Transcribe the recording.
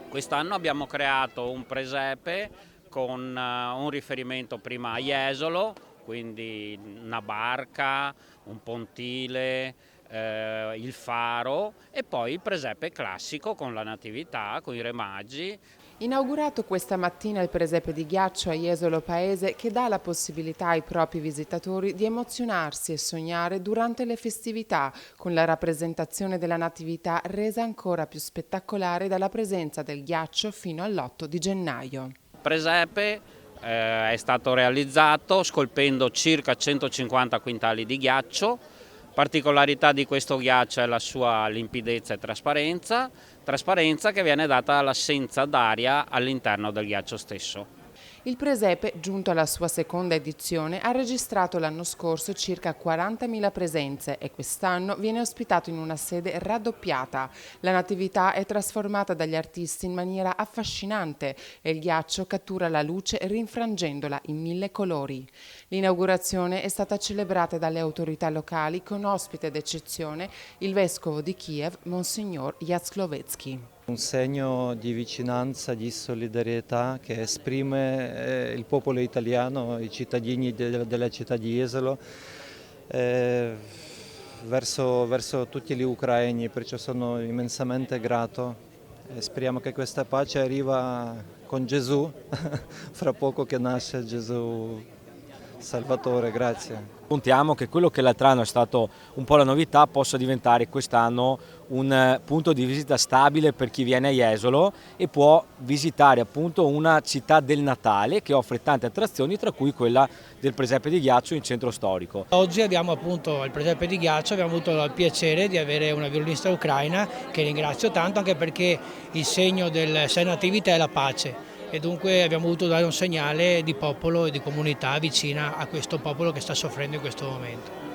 Quest'anno abbiamo creato un presepe con un riferimento prima a Jesolo, quindi una barca, un pontile, il faro e poi il presepe classico con la Natività, con i Re Magi. Inaugurato questa mattina il presepe di ghiaccio a Jesolo Paese che dà la possibilità ai propri visitatori di emozionarsi e sognare durante le festività con la rappresentazione della Natività resa ancora più spettacolare dalla presenza del ghiaccio fino all'8 di gennaio. Il presepe è stato realizzato scolpendo circa 150 quintali di ghiaccio. Particolarità di questo ghiaccio è la sua limpidezza e trasparenza che viene data dall'assenza d'aria all'interno del ghiaccio stesso. Il presepe, giunto alla sua seconda edizione, ha registrato l'anno scorso circa 40.000 presenze e quest'anno viene ospitato in una sede raddoppiata. La natività è trasformata dagli artisti in maniera affascinante e il ghiaccio cattura la luce rinfrangendola in 1000 colori. L'inaugurazione è stata celebrata dalle autorità locali con ospite d'eccezione il vescovo di Kiev, Monsignor Jaclovetsky. Un segno di vicinanza, di solidarietà che esprime il popolo italiano, i cittadini della città di Jesolo verso tutti gli ucraini, perciò sono immensamente grato e speriamo che questa pace arriva con Gesù, fra poco che nasce Gesù Salvatore, grazie. Contiamo che quello che l'altro anno è stato un po' la novità possa diventare quest'anno un punto di visita stabile per chi viene a Jesolo e può visitare appunto una città del Natale che offre tante attrazioni, tra cui quella del presepe di ghiaccio in centro storico. Oggi abbiamo appunto il presepe di ghiaccio, abbiamo avuto il piacere di avere una violinista ucraina che ringrazio tanto anche perché il segno del Sei Natività è la pace. E dunque abbiamo voluto dare un segnale di popolo e di comunità vicina a questo popolo che sta soffrendo in questo momento.